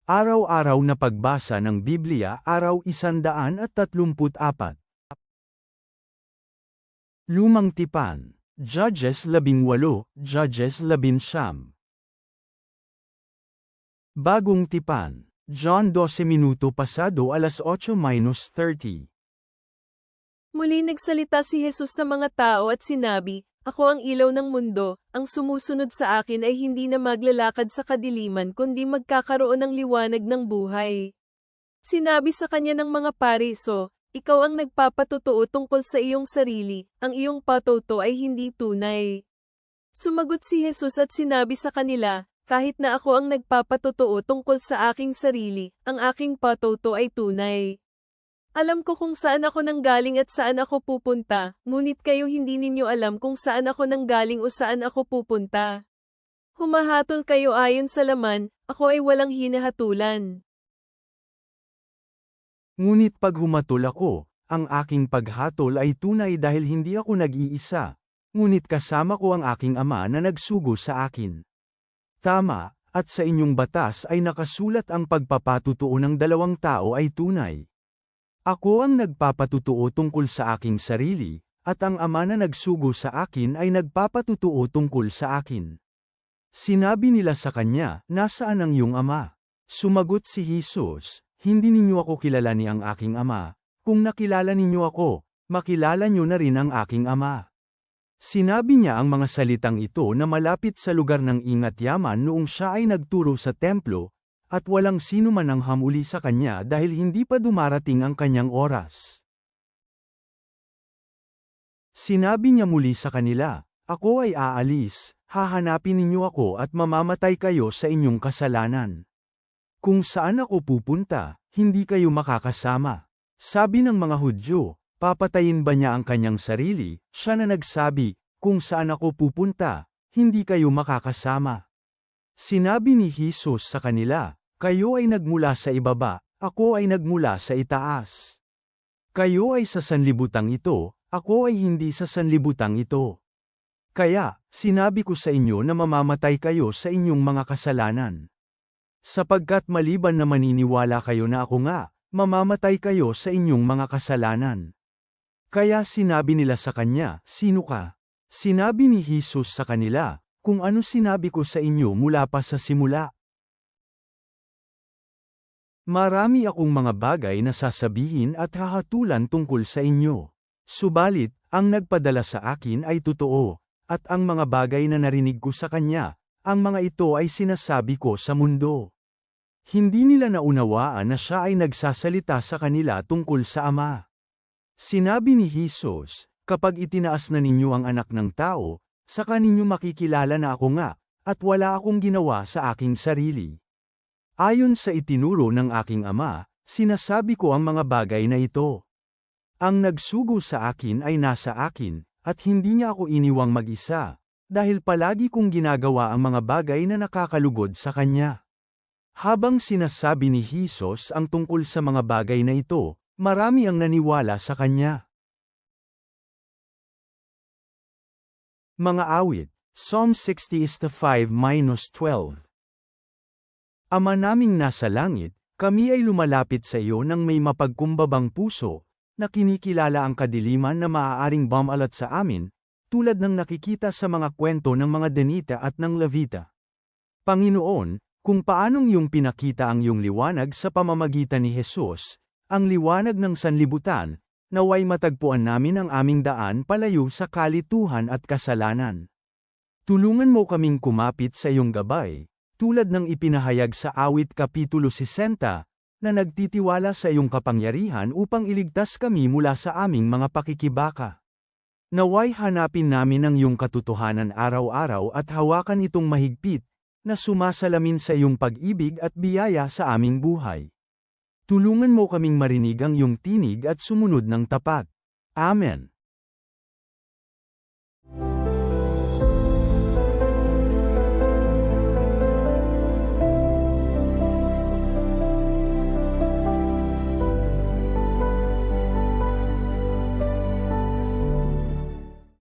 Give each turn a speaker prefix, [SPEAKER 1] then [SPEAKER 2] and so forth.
[SPEAKER 1] Araw-araw na pagbasa ng Biblia, araw 134. Lumang Tipan, Judges 18, Judges 19. Bagong Tipan, John 12 minuto pasado alas 8:30.
[SPEAKER 2] Muli nagsalita si Jesus sa mga tao at sinabi, "Ako ang ilaw ng mundo, ang sumusunod sa akin ay hindi na maglalakad sa kadiliman kundi magkakaroon ng liwanag ng buhay." Sinabi sa kanya ng mga Pariso, "Ikaw ang nagpapatotoo tungkol sa iyong sarili, ang iyong patoto ay hindi tunay." Sumagot si Jesus at sinabi sa kanila, "Kahit na ako ang nagpapatotoo tungkol sa aking sarili, ang aking patoto ay tunay. Alam ko kung saan ako nanggaling at saan ako pupunta, ngunit kayo hindi ninyo alam kung saan ako nanggaling o saan ako pupunta. Humahatol kayo ayon sa laman, ako ay walang hinahatulan."
[SPEAKER 1] Ngunit pag humatol ako, ang aking paghatol ay tunay dahil hindi ako nag-iisa, ngunit kasama ko ang aking Ama na nagsugo sa akin. Tama, at sa inyong batas ay nakasulat ang pagpapatutuo ng dalawang tao ay tunay. Ako ang nagpapatutuo tungkol sa aking sarili, at ang Ama na nagsugo sa akin ay nagpapatutuo tungkol sa akin. Sinabi nila sa kanya, "Nasaan ang iyong Ama?" Sumagot si Jesus, "Hindi ninyo ako kilala ni ang aking Ama. Kung nakilala ninyo ako, makilala nyo na rin ang aking Ama." Sinabi niya ang mga salitang ito na malapit sa lugar ng ingat yaman noong siya ay nagturo sa templo, at walang sino man ang hamuli sa kanya dahil hindi pa dumarating ang kanyang oras. Sinabi niya muli sa kanila, "Ako ay aalis, hahanapin ninyo ako at mamamatay kayo sa inyong kasalanan. Kung saan ako pupunta, hindi kayo makakasama." Sabi ng mga Hudyo, papatayin ba niya ang kanyang sarili? Siya na nagsabi, "Kung saan ako pupunta, hindi kayo makakasama." Sinabi ni Jesus sa kanila, "Kayo ay nagmula sa ibaba, ako ay nagmula sa itaas. Kayo ay sa sanlibutang ito, ako ay hindi sa sanlibutang ito. Kaya, sinabi ko sa inyo na mamamatay kayo sa inyong mga kasalanan. Sapagkat maliban na maniniwala kayo na ako nga, mamamatay kayo sa inyong mga kasalanan." Kaya sinabi nila sa kanya, "Sino ka?" Sinabi ni Jesus sa kanila, "Kung ano sinabi ko sa inyo mula pa sa simula. Marami akong mga bagay na sasabihin at hahatulan tungkol sa inyo. Subalit, ang nagpadala sa akin ay totoo, at ang mga bagay na narinig ko sa kanya, ang mga ito ay sinasabi ko sa mundo." Hindi nila naunawaan na siya ay nagsasalita sa kanila tungkol sa Ama. Sinabi ni Jesus, "Kapag itinaas na ninyo ang Anak ng Tao, saka ninyo makikilala na ako nga, at wala akong ginawa sa aking sarili. Ayon sa itinuro ng aking Ama, sinasabi ko ang mga bagay na ito. Ang nagsugo sa akin ay nasa akin, at hindi niya ako iniwang mag-isa, dahil palagi kong ginagawa ang mga bagay na nakakalugod sa kanya." Habang sinasabi ni Jesus ang tungkol sa mga bagay na ito, marami ang naniwala sa kanya. Mga awit, Psalm 60:5-12. Ama naming nasa langit, kami ay lumalapit sa iyo nang may mapagkumbabang puso, na kinikilala ang kadiliman na maaaring bumalat sa amin, tulad ng nakikita sa mga kwento ng mga Denita at ng Levita. Panginoon, kung paanong iyong pinakita ang iyong liwanag sa pamamagitan ni Jesus, ang liwanag ng sanlibutan, naway matagpuan namin ang aming daan palayo sa kalituhan at kasalanan. Tulungan mo kaming kumapit sa iyong gabay, tulad ng ipinahayag sa Awit Kapitulo 60, na nagtitiwala sa iyong kapangyarihan upang iligtas kami mula sa aming mga pakikibaka. Naway hanapin namin ang iyong katotohanan araw-araw at hawakan itong mahigpit, na sumasalamin sa iyong pag-ibig at biyaya sa aming buhay. Tulungan mo kaming marinig ang iyong tinig at sumunod ng tapat. Amen.